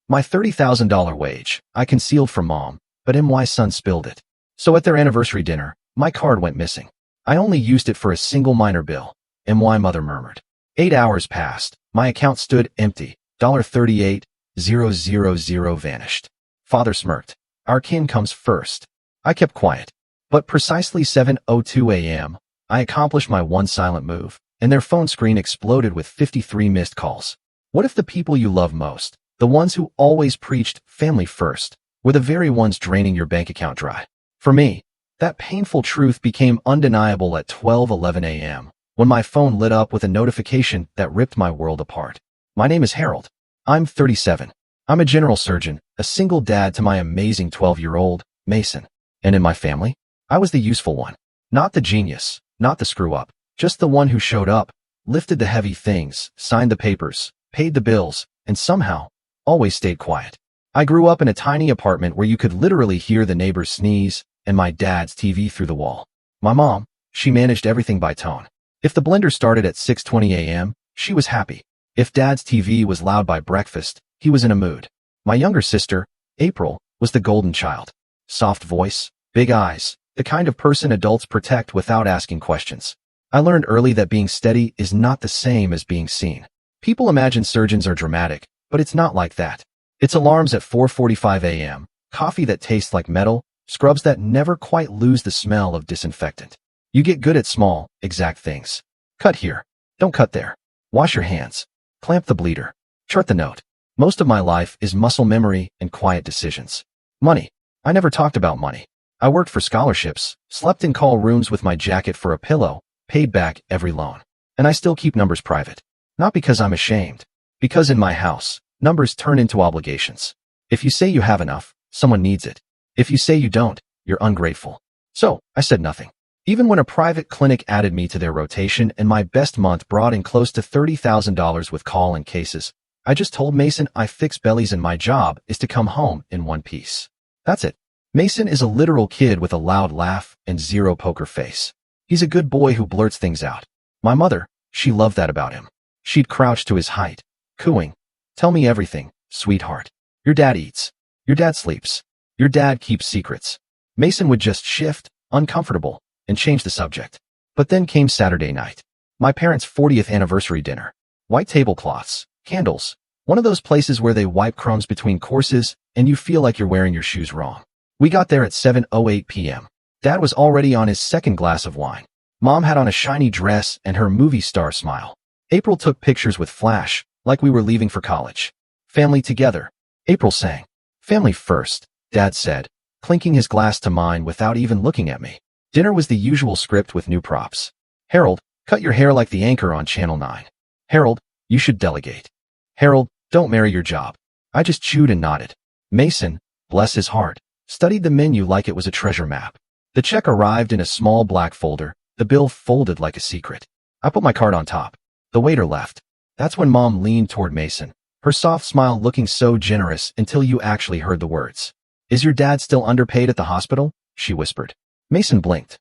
My $30,000 wage, I concealed from Mom, but MY's son spilled it. So at their anniversary dinner, my card went missing. I only used it for a single minor bill. MY mother murmured. 8 hours passed. My account stood empty. $38,000 vanished. Father smirked. Our kin comes first. I kept quiet. But precisely 7:02 a.m., I accomplished my one silent move, and their phone screen exploded with 53 missed calls. What if the people you love most, the ones who always preached family first, were the very ones draining your bank account dry? For me, that painful truth became undeniable at 12:11 a.m., when my phone lit up with a notification that ripped my world apart. My name is Harold. I'm 37. I'm a general surgeon, a single dad to my amazing 12-year-old, Mason. And in my family, I was the useful one. Not the genius, not the screw-up, just the one who showed up, lifted the heavy things, signed the papers, paid the bills, and somehow, always stayed quiet. I grew up in a tiny apartment where you could literally hear the neighbors sneeze and my dad's TV through the wall. My mom, she managed everything by tone. If the blender started at 6:20 a.m., she was happy. If dad's TV was loud by breakfast, he was in a mood. My younger sister, April, was the golden child. Soft voice, big eyes, the kind of person adults protect without asking questions. I learned early that being steady is not the same as being seen. People imagine surgeons are dramatic, but it's not like that. It's alarms at 4:45 a.m., coffee that tastes like metal, scrubs that never quite lose the smell of disinfectant. You get good at small, exact things. Cut here. Don't cut there. Wash your hands. Clamp the bleeder. Chart the note. Most of my life is muscle memory and quiet decisions. Money. I never talked about money. I worked for scholarships, slept in call rooms with my jacket for a pillow, paid back every loan. And I still keep numbers private. Not because I'm ashamed. Because in my house, numbers turn into obligations. If you say you have enough, someone needs it. If you say you don't, you're ungrateful. So, I said nothing. Even when a private clinic added me to their rotation and my best month brought in close to $30,000 with call and cases, I just told Mason I fix bellies and my job is to come home in one piece. That's it. Mason is a literal kid with a loud laugh and zero poker face. He's a good boy who blurts things out. My mother, she loved that about him. She'd crouch to his height, cooing, "Tell me everything, sweetheart. Your dad eats. Your dad sleeps. Your dad keeps secrets." Mason would just shift, uncomfortable, and change the subject. But then came Saturday night. My parents' 40th anniversary dinner. White tablecloths, candles, one of those places where they wipe crumbs between courses and you feel like you're wearing your shoes wrong. We got there at 7:08 p.m. Dad was already on his second glass of wine. Mom had on a shiny dress and her movie star smile. April took pictures with flash, like we were leaving for college. Family together. April sang. "Family first," Dad said, clinking his glass to mine without even looking at me. Dinner was the usual script with new props. "Harold, cut your hair like the anchor on Channel 9. Harold, you should delegate. Harold, don't marry your job." I just chewed and nodded. Mason, bless his heart, studied the menu like it was a treasure map. The check arrived in a small black folder, the bill folded like a secret. I put my card on top. The waiter left. That's when Mom leaned toward Mason, her soft smile looking so generous until you actually heard the words. "Is your dad still underpaid at the hospital?" she whispered. Mason blinked.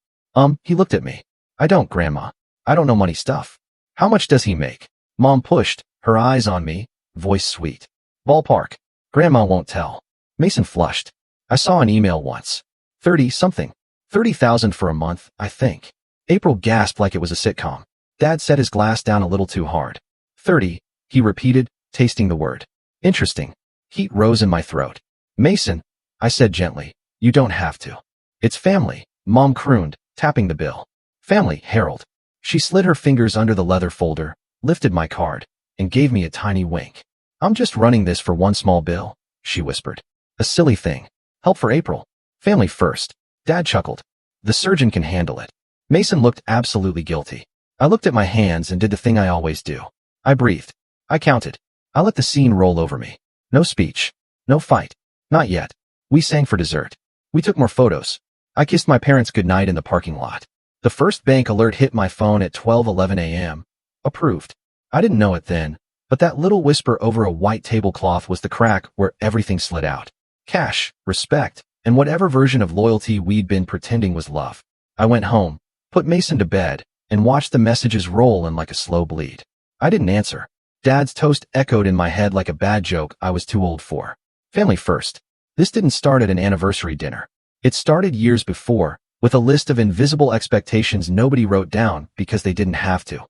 He looked at me. "I don't, Grandma. I don't know money stuff." "How much does he make?" Mom pushed, her eyes on me, voice sweet. "Ballpark." "Grandma won't tell." Mason flushed. "I saw an email once. 30-something. 30,000 for a month, I think." April gasped like it was a sitcom. Dad set his glass down a little too hard. 30, he repeated, tasting the word. "Interesting." Heat rose in my throat. "Mason," I said gently, "you don't have to. It's family," Mom crooned, tapping the bill. "Family, Harold." She slid her fingers under the leather folder, lifted my card, and gave me a tiny wink. "I'm just running this for one small bill," she whispered. "A silly thing. Help for April. Family first." Dad chuckled. "The surgeon can handle it." Mason looked absolutely guilty. I looked at my hands and did the thing I always do. I breathed. I counted. I let the scene roll over me. No speech. No fight. Not yet. We sang for dessert. We took more photos. I kissed my parents goodnight in the parking lot. The first bank alert hit my phone at 12:11 a.m. Approved. I didn't know it then, but that little whisper over a white tablecloth was the crack where everything slid out. Cash, respect, and whatever version of loyalty we'd been pretending was love. I went home, put Mason to bed, and watched the messages roll in like a slow bleed. I didn't answer. Dad's toast echoed in my head like a bad joke I was too old for. Family first. This didn't start at an anniversary dinner. It started years before, with a list of invisible expectations nobody wrote down because they didn't have to.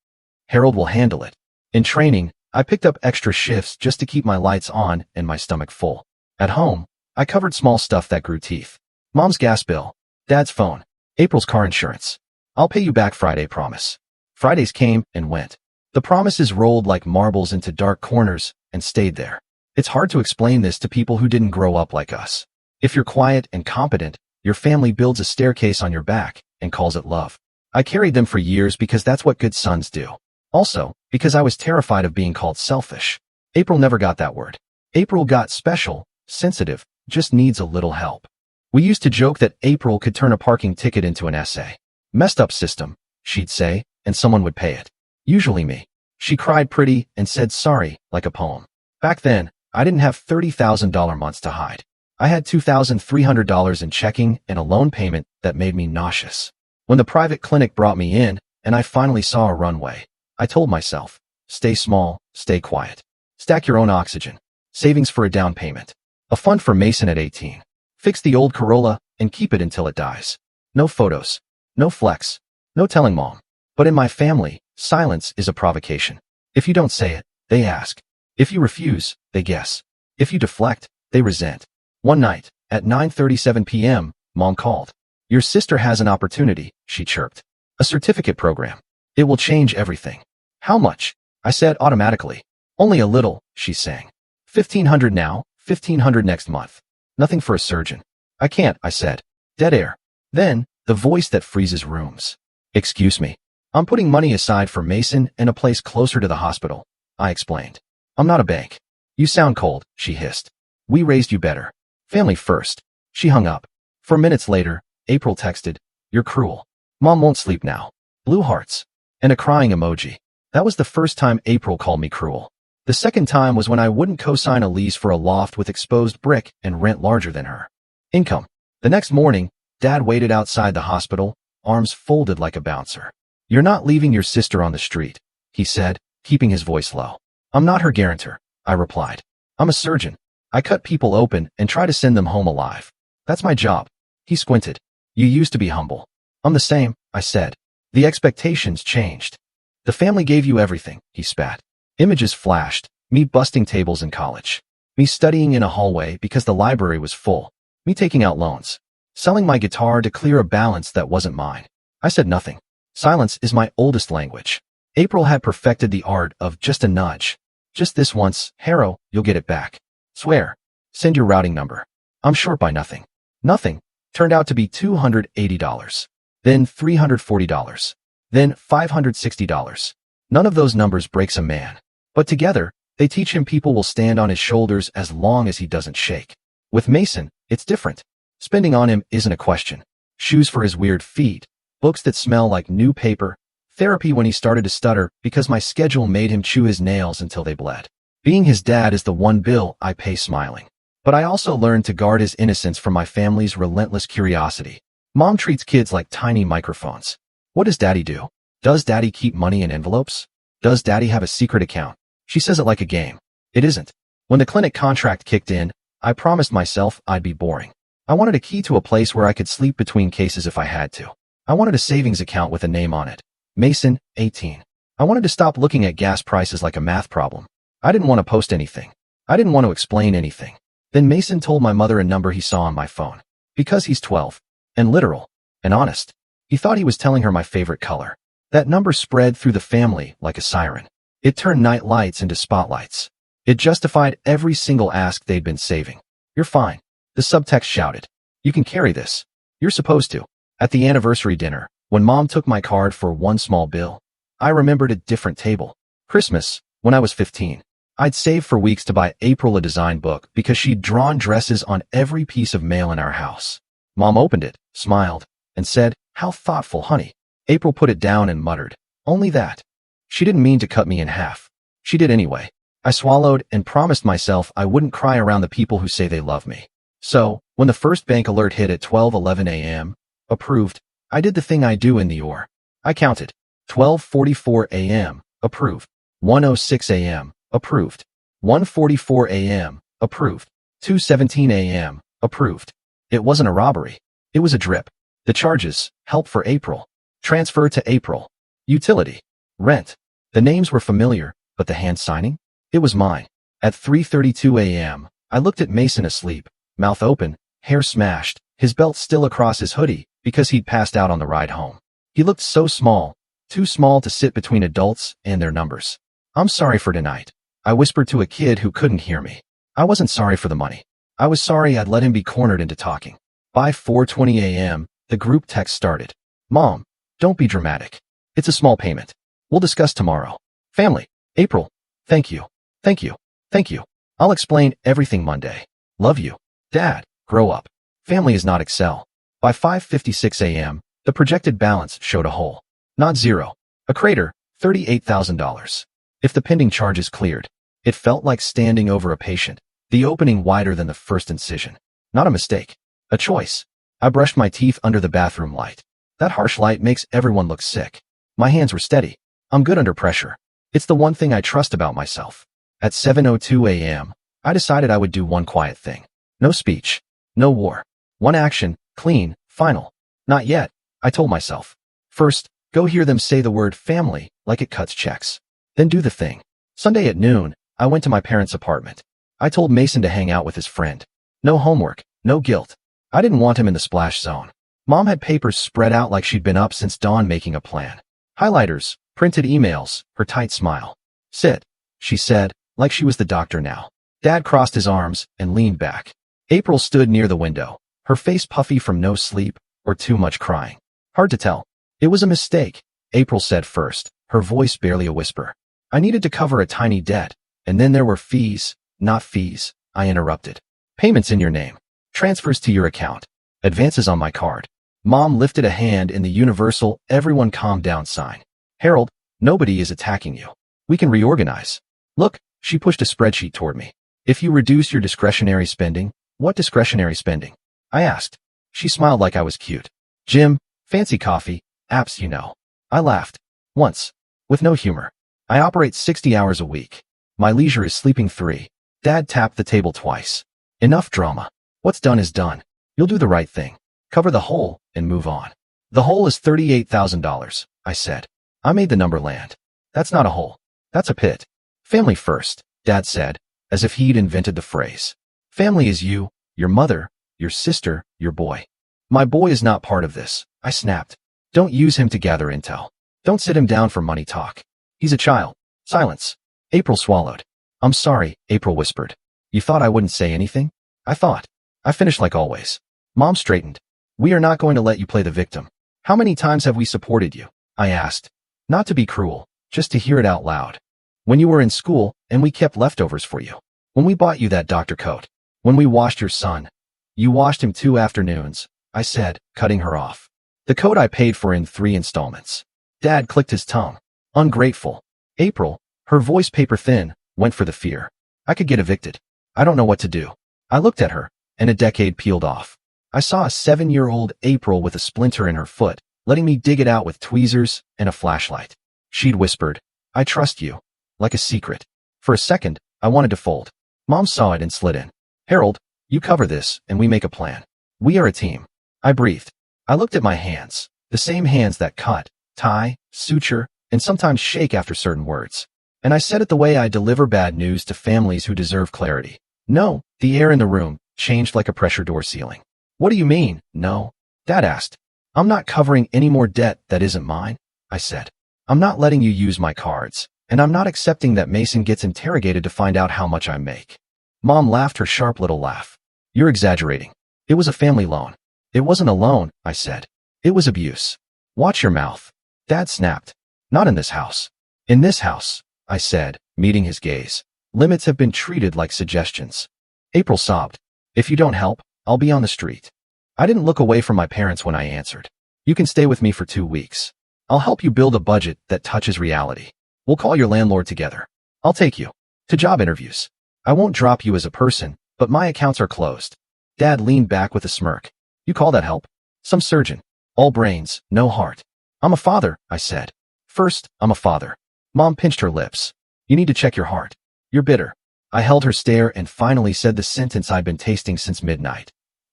Harold will handle it. In training, I picked up extra shifts just to keep my lights on and my stomach full. At home, I covered small stuff that grew teeth. Mom's gas bill, Dad's phone, April's car insurance. I'll pay you back Friday, promise. Fridays came and went. The promises rolled like marbles into dark corners and stayed there. It's hard to explain this to people who didn't grow up like us. If you're quiet and competent, your family builds a staircase on your back and calls it love. I carried them for years because that's what good sons do. Also, because I was terrified of being called selfish. April never got that word. April got special, sensitive, just needs a little help. We used to joke that April could turn a parking ticket into an essay. Messed up system, she'd say, and someone would pay it. Usually me. She cried pretty and said sorry, like a poem. Back then, I didn't have $30,000 months to hide. I had $2,300 in checking and a loan payment that made me nauseous. When the private clinic brought me in, and I finally saw a runway, I told myself, stay small, stay quiet. Stack your own oxygen. Savings for a down payment. A fund for Mason at 18. Fix the old Corolla and keep it until it dies. No photos. No flex. No telling mom. But in my family, silence is a provocation. If you don't say it, they ask. If you refuse, they guess. If you deflect, they resent. One night, at 9:37 p.m., Mom called. Your sister has an opportunity, she chirped. A certificate program. It will change everything. How much? I said automatically. Only a little, she sang. $1,500 now, $1,500 next month. Nothing for a surgeon. I can't, I said. Dead air. Then, the voice that freezes rooms. Excuse me. I'm putting money aside for Mason and a place closer to the hospital, I explained. I'm not a bank. You sound cold, she hissed. We raised you better. Family first. She hung up. 4 minutes later, April texted, you're cruel. Mom won't sleep now. Blue hearts. And a crying emoji. That was the first time April called me cruel. The second time was when I wouldn't co-sign a lease for a loft with exposed brick and rent larger than her income. The next morning, Dad waited outside the hospital, arms folded like a bouncer. You're not leaving your sister on the street, he said, keeping his voice low. I'm not her guarantor, I replied. I'm a surgeon. I cut people open and try to send them home alive. That's my job. He squinted. You used to be humble. I'm the same, I said. The expectations changed. The family gave you everything, he spat. Images flashed, me busting tables in college. Me studying in a hallway because the library was full. Me taking out loans. Selling my guitar to clear a balance that wasn't mine. I said nothing. Silence is my oldest language. April had perfected the art of just a nudge. Just this once, Harrow, you'll get it back. Swear. Send your routing number. I'm short by nothing. Nothing. Turned out to be $280. Then $340. Then $560. None of those numbers breaks a man. But together, they teach him people will stand on his shoulders as long as he doesn't shake. With Mason, it's different. Spending on him isn't a question. Shoes for his weird feet. Books that smell like new paper. Therapy when he started to stutter because my schedule made him chew his nails until they bled. Being his dad is the one bill I pay smiling. But I also learned to guard his innocence from my family's relentless curiosity. Mom treats kids like tiny microphones. What does Daddy do? Does Daddy keep money in envelopes? Does Daddy have a secret account? She says it like a game. It isn't. When the clinic contract kicked in, I promised myself I'd be boring. I wanted a key to a place where I could sleep between cases if I had to. I wanted a savings account with a name on it. Mason, 18. I wanted to stop looking at gas prices like a math problem. I didn't want to post anything. I didn't want to explain anything. Then Mason told my mother a number he saw on my phone. Because he's 12. And literal. And honest. He thought he was telling her my favorite color. That number spread through the family like a siren. It turned night lights into spotlights. It justified every single ask they'd been saving. You're fine. The subtext shouted. You can carry this. You're supposed to. At the anniversary dinner, when Mom took my card for one small bill, I remembered a different table. Christmas, when I was 15. I'd saved for weeks to buy April a design book because she'd drawn dresses on every piece of mail in our house. Mom opened it, smiled, and said, "How thoughtful, honey." April put it down and muttered, "Only that." She didn't mean to cut me in half. She did anyway. I swallowed and promised myself I wouldn't cry around the people who say they love me. So, when the first bank alert hit at 12:11 a.m., approved, I did the thing I do in the OR. I counted. 12:44 a.m., approved. 1:06 a.m., approved. 1:44 a.m., approved. 2:17 a.m., approved. It wasn't a robbery. It was a drip. The charges: help for April, transfer to April, utility, rent. The names were familiar, but the hand signing? It was mine. At 3:32 a.m., I looked at Mason asleep, mouth open, hair smashed, his belt still across his hoodie because he'd passed out on the ride home. He looked so small, too small to sit between adults and their numbers. "I'm sorry for tonight," I whispered to a kid who couldn't hear me. I wasn't sorry for the money. I was sorry I'd let him be cornered into talking. By 4:20 a.m., the group text started. "Mom, don't be dramatic. It's a small payment. We'll discuss tomorrow. Family, April, thank you, thank you, thank you. I'll explain everything Monday. Love you. Dad, grow up. Family is not Excel." By 5:56 a.m., the projected balance showed a hole. Not zero. A crater, $38,000. If the pending charges cleared, it felt like standing over a patient, the opening wider than the first incision. Not a mistake. A choice. I brushed my teeth under the bathroom light. That harsh light makes everyone look sick. My hands were steady. I'm good under pressure. It's the one thing I trust about myself. At 7:02 a.m., I decided I would do one quiet thing. No speech. No war. One action, clean, final. Not yet, I told myself. First, go hear them say the word family like it cuts checks. Then do the thing. Sunday at noon, I went to my parents' apartment. I told Mason to hang out with his friend. No homework, no guilt. I didn't want him in the splash zone. Mom had papers spread out like she'd been up since dawn making a plan. Highlighters, printed emails, her tight smile. "Sit," she said, like she was the doctor now. Dad crossed his arms and leaned back. April stood near the window, her face puffy from no sleep or too much crying. Hard to tell. "It was a mistake," April said first, her voice barely a whisper. "I needed to cover a tiny debt, and then there were fees, not fees," I interrupted. "Payments in your name. Transfers to your account. Advances on my card." Mom lifted a hand in the universal "everyone calm down" sign. "Harold, nobody is attacking you. We can reorganize. Look," she pushed a spreadsheet toward me. "If you reduce your discretionary spending." "What discretionary spending?" I asked. She smiled like I was cute. "Gym, fancy coffee, apps, you know." I laughed. Once. With no humor. "I operate 60 hours a week. My leisure is sleeping 3. Dad tapped the table twice. "Enough drama. What's done is done. You'll do the right thing. Cover the hole and move on." "The hole is $38,000, I said. I made the number land. "That's not a hole. That's a pit." "Family first," Dad said, as if he'd invented the phrase. "Family is you, your mother, your sister, your boy." "My boy is not part of this," I snapped. "Don't use him to gather intel. Don't sit him down for money talk. He's a child." Silence. April swallowed. "I'm sorry," April whispered. "You thought I wouldn't say anything?" "I thought." I finished like always. Mom straightened. "We are not going to let you play the victim." "How many times have we supported you?" I asked. Not to be cruel, just to hear it out loud. "When you were in school, and we kept leftovers for you. When we bought you that doctor coat. When we washed your son." "You washed him 2 afternoons," I said, cutting her off. "The coat I paid for in 3 installments." Dad clicked his tongue. "Ungrateful." April, her voice paper thin, went for the fear. I could get evicted. I don't know what to do. I looked at her, and a decade peeled off. I saw a 7-year-old April with a splinter in her foot, letting me dig it out with tweezers and a flashlight. She'd whispered, "I trust you," like a secret. For a second, I wanted to fold. Mom saw it and slid in. "Harold, you cover this, and we make a plan. We are a team." I breathed. I looked at my hands, the same hands that cut, tie, suture, and sometimes shake after certain words. And I said it the way I deliver bad news to families who deserve clarity. "No." The air in the room changed like a pressure door sealing. "What do you mean, no?" Dad asked. "I'm not covering any more debt that isn't mine," I said. "I'm not letting you use my cards, and I'm not accepting that Mason gets interrogated to find out how much I make." Mom laughed her sharp little laugh. "You're exaggerating. It was a family loan." "It wasn't a loan," I said. "It was abuse." "Watch your mouth." Dad snapped. "Not in this house." "In this house," I said, meeting his gaze. "Limits have been treated like suggestions." April sobbed. "If you don't help, I'll be on the street." I didn't look away from my parents when I answered. "You can stay with me for 2 weeks. I'll help you build a budget that touches reality. We'll call your landlord together. I'll take you to job interviews. I won't drop you as a person, but my accounts are closed." Dad leaned back with a smirk. "You call that help? Some surgeon. All brains, no heart." "I'm a father," I said. "First, I'm a father." Mom pinched her lips. "You need to check your heart. You're bitter. I held her stare and finally said the sentence I'd been tasting since midnight.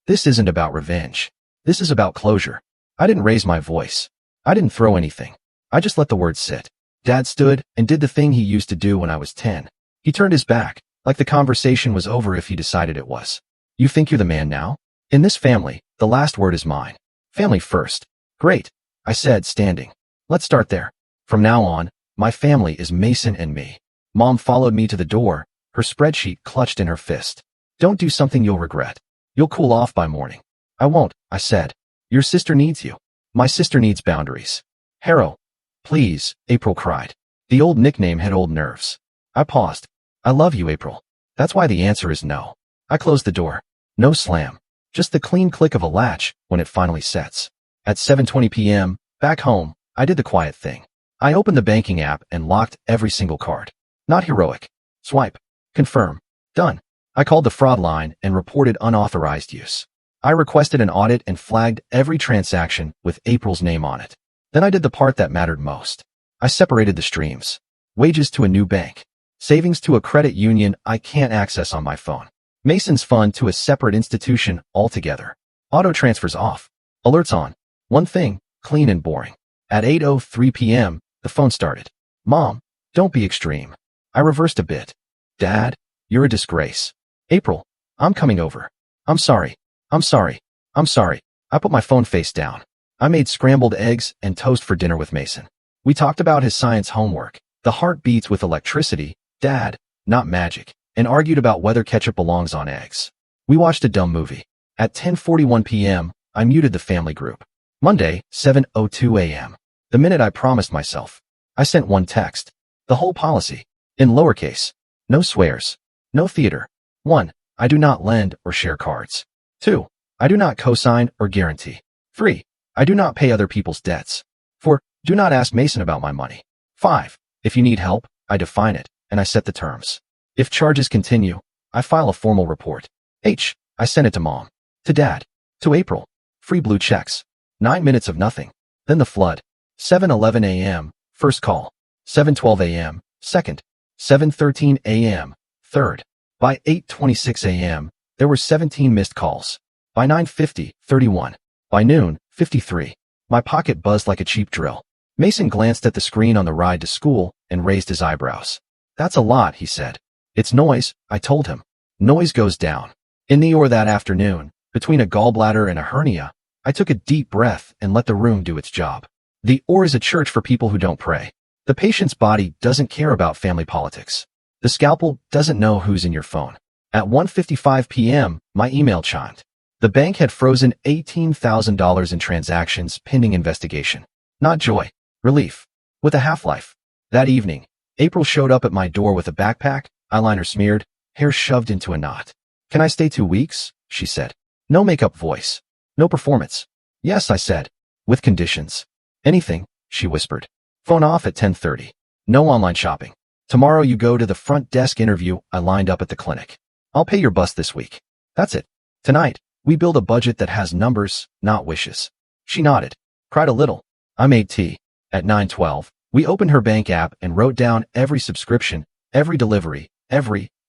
This isn't about revenge. This is about closure. I didn't raise my voice. I didn't throw anything. I just let the words sit. Dad stood and did the thing he used to do when I was 10. He turned his back, like the conversation was over if he decided it was. You think you're the man now? In this family, the last word is mine. Family first. Great, I said, standing. Let's start there. From now on, my family is Mason and me. Mom followed me to the door, her spreadsheet clutched in her fist. Don't do something you'll regret. You'll cool off by morning. I won't, I said. Your sister needs you. My sister needs boundaries. Harrow. Please, April cried. The old nickname had old nerves. I paused. I love you, April. That's why the answer is no. I closed the door. No slam. Just the clean click of a latch when it finally sets. At 7:20 p.m., back home, I did the quiet thing. I opened the banking app and locked every single card. Not heroic. Swipe. Confirm. Done. I called the fraud line and reported unauthorized use. I requested an audit and flagged every transaction with April's name on it. Then I did the part that mattered most. I separated the streams. Wages to a new bank. Savings to a credit union I can't access on my phone. Mason's fund to a separate institution altogether. Auto transfers off. Alerts on. One thing, clean and boring. At 8:03 p.m., the phone started. Mom, don't be extreme. I reversed a bit. Dad, you're a disgrace. April, I'm coming over. I'm sorry. I'm sorry. I'm sorry. I put my phone face down. I made scrambled eggs and toast for dinner with Mason. We talked about his science homework. The heart beats with electricity, Dad, not magic, and argued about whether ketchup belongs on eggs. We watched a dumb movie. At 10:41 p.m., I muted the family group. Monday, 7:02 a.m. The minute I promised myself. I sent one text. The whole policy. In lowercase. No swears. No theater. 1. I do not lend or share cards. 2. I do not co-sign or guarantee. 3. I do not pay other people's debts. 4. Do not ask Mason about my money. 5. If you need help, I define it, and I set the terms. If charges continue, I file a formal report. H. I send it to Mom. To Dad. To April. Free blue checks. 9 minutes of nothing. Then the flood. 7:11 a.m. First call. 7:12 a.m. Second. 7:13 a.m. Third. By 8:26 a.m., there were 17 missed calls. By 9:50, 31. By noon, 53. My pocket buzzed like a cheap drill. Mason glanced at the screen on the ride to school and raised his eyebrows. That's a lot, he said. It's noise, I told him. Noise goes down. In the OR that afternoon, between a gallbladder and a hernia, I took a deep breath and let the room do its job. The OR is a church for people who don't pray. The patient's body doesn't care about family politics. The scalpel doesn't know who's in your phone. At 1:55 p.m., my email chimed. The bank had frozen $18,000 in transactions pending investigation. Not joy. Relief. With a half-life. That evening, April showed up at my door with a backpack, eyeliner smeared, hair shoved into a knot. Can I stay 2 weeks? She said. No makeup voice. No performance. Yes, I said. With conditions. Anything, she whispered. Phone off at 10:30. No online shopping. Tomorrow you go to the front desk interview I lined up at the clinic. I'll pay your bus this week. That's it. Tonight, we build a budget that has numbers, not wishes. She nodded. Cried a little. I made tea. At 9:12, we opened her bank app and wrote down every subscription, every delivery,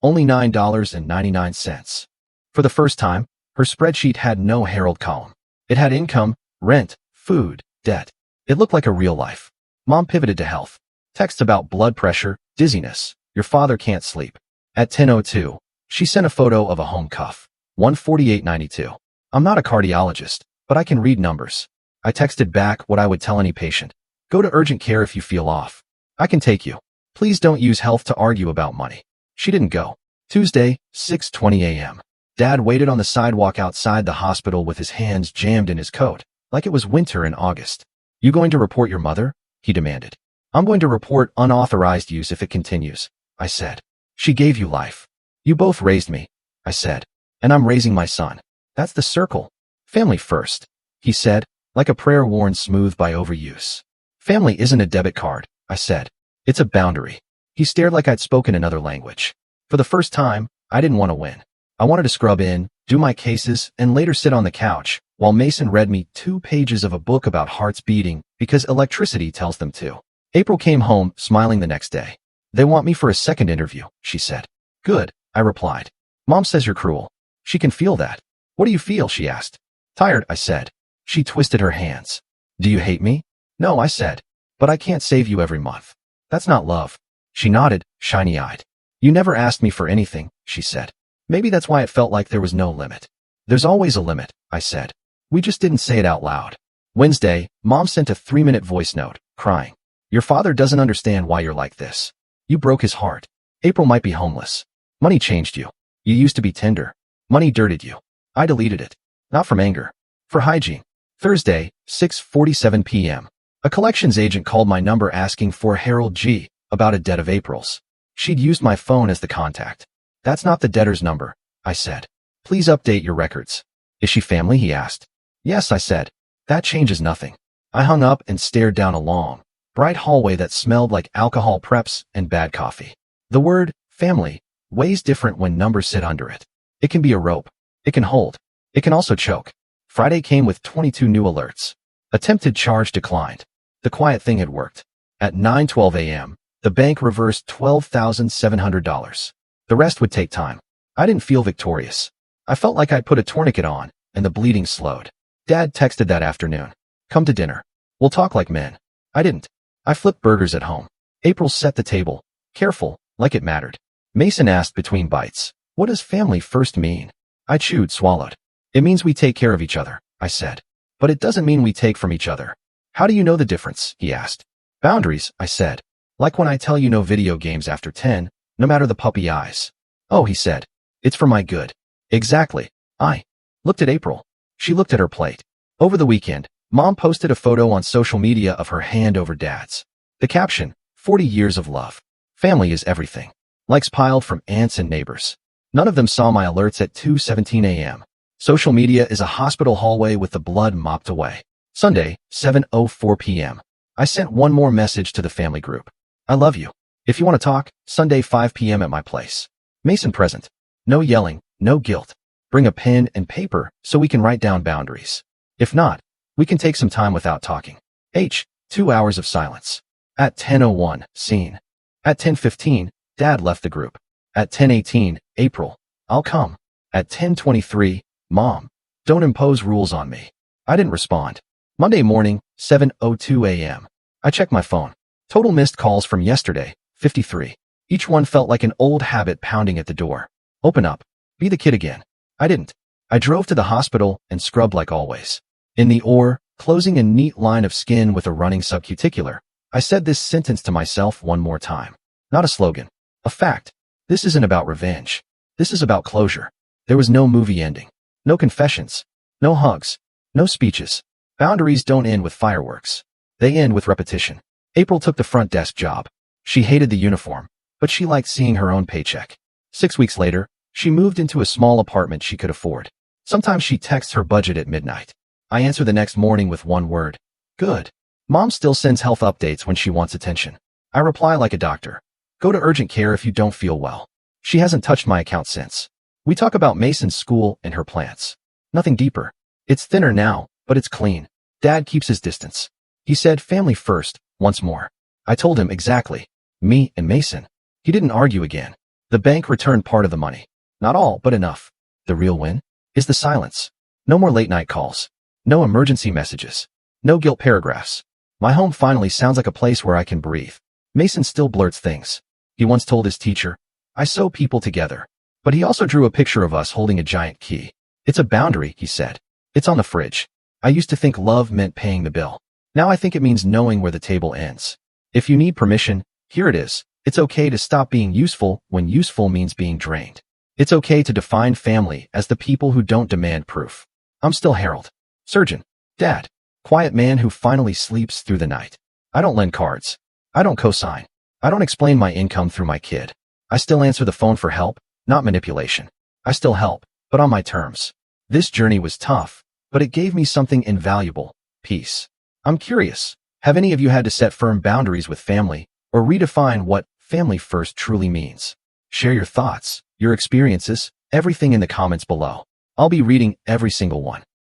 only $9.99. For the first time, her spreadsheet had no Herald column. It had income, rent, food, debt. It looked like a real life. Mom pivoted to health. Texts about blood pressure, dizziness, your father can't sleep. At 10:02, she sent a photo of a home cuff. 148.92. I'm not a cardiologist, but I can read numbers. I texted back what I would tell any patient. Go to urgent care if you feel off. I can take you. Please don't use health to argue about money. She didn't go. Tuesday, 6:20 a.m. Dad waited on the sidewalk outside the hospital with his hands jammed in his coat, like it was winter in August. You going to report your mother? He demanded. I'm going to report unauthorized use if it continues, I said. She gave you life. You both raised me, I said. And I'm raising my son. That's the circle. Family first, he said, like a prayer worn smooth by overuse. Family isn't a debit card, I said. It's a boundary. He stared like I'd spoken another language. For the first time, I didn't want to win. I wanted to scrub in, do my cases, and later sit on the couch while Mason read me 2 pages of a book about hearts beating because electricity tells them to. April came home smiling the next day. They want me for a second interview, she said. Good, I replied. Mom says you're cruel. She can feel that. What do you feel, she asked. Tired, I said. She twisted her hands. Do you hate me? No, I said. But I can't save you every month. That's not love. She nodded, shiny-eyed. You never asked me for anything, she said. Maybe that's why it felt like there was no limit. There's always a limit, I said. We just didn't say it out loud. Wednesday, Mom sent a 3-minute voice note, crying. Your father doesn't understand why you're like this. You broke his heart. April might be homeless. Money changed you. You used to be tender. Money dirtied you. I deleted it. Not from anger. For hygiene. Thursday, 6:47 p.m. A collections agent called my number asking for Harold G. about a debt of April's. She'd used my phone as the contact. That's not the debtor's number, I said. Please update your records. Is she family, he asked. Yes, I said. That changes nothing. I hung up and stared down a long, bright hallway that smelled like alcohol preps and bad coffee. The word, family, weighs different when numbers sit under it. It can be a rope. It can hold. It can also choke. Friday came with 22 new alerts. Attempted charge declined. The quiet thing had worked. At 9:12 a.m., the bank reversed $12,700. The rest would take time. I didn't feel victorious. I felt like I'd put a tourniquet on, and the bleeding slowed. Dad texted that afternoon. Come to dinner. We'll talk like men. I didn't. I flipped burgers at home. April set the table. Careful, like it mattered. Mason asked between bites. What does family first mean? I chewed, swallowed. It means we take care of each other, I said. But it doesn't mean we take from each other. How do you know the difference? He asked. Boundaries, I said. Like when I tell you no video games after 10, no matter the puppy eyes. Oh, he said. It's for my good. Exactly. I looked at April. She looked at her plate. Over the weekend, Mom posted a photo on social media of her hand over Dad's. The caption, 40 years of love. Family is everything. Likes piled from aunts and neighbors. None of them saw my alerts at 2:17 a.m. Social media is a hospital hallway with the blood mopped away. Sunday, 7:04 p.m. I sent one more message to the family group. I love you. If you want to talk, Sunday 5 p.m. at my place. Mason present. No yelling, no guilt. Bring a pen and paper so we can write down boundaries. If not, we can take some time without talking. 2 hours of silence. At 10:01, scene. At 10:15, Dad left the group. At 10:18, April, I'll come. At 10:23, Mom, don't impose rules on me. I didn't respond. Monday morning, 7:02 a.m. I checked my phone. Total missed calls from yesterday, 53. Each one felt like an old habit pounding at the door. Open up. Be the kid again. I didn't. I drove to the hospital and scrubbed like always. In the OR, closing a neat line of skin with a running subcuticular, I said this sentence to myself one more time. Not a slogan. A fact. This isn't about revenge. This is about closure. There was no movie ending. No confessions. No hugs. No speeches. Boundaries don't end with fireworks. They end with repetition. April took the front desk job. She hated the uniform, but she liked seeing her own paycheck. 6 weeks later, she moved into a small apartment she could afford. Sometimes she texts her budget at midnight. I answer the next morning with one word. Good. Mom still sends health updates when she wants attention. I reply like a doctor. Go to urgent care if you don't feel well. She hasn't touched my account since. We talk about Mason's school and her plants. Nothing deeper. It's thinner now, but it's clean. Dad keeps his distance. He said family first, once more. I told him exactly. Me and Mason. He didn't argue again. The bank returned part of the money. Not all, but enough. The real win is the silence. No more late night calls. No emergency messages. No guilt paragraphs. My home finally sounds like a place where I can breathe. Mason still blurts things. He once told his teacher, I sew people together. But he also drew a picture of us holding a giant key. It's a boundary, he said. It's on the fridge. I used to think love meant paying the bill. Now I think it means knowing where the table ends. If you need permission, here it is. It's okay to stop being useful when useful means being drained. It's okay to define family as the people who don't demand proof. I'm still Harold. Surgeon. Dad. Quiet man who finally sleeps through the night. I don't lend cards. I don't co-sign. I don't explain my income through my kid. I still answer the phone for help, not manipulation. I still help, but on my terms. This journey was tough, but it gave me something invaluable. Peace. I'm curious. Have any of you had to set firm boundaries with family or redefine what family first truly means? Share your thoughts, your experiences, everything in the comments below. I'll be reading every single one.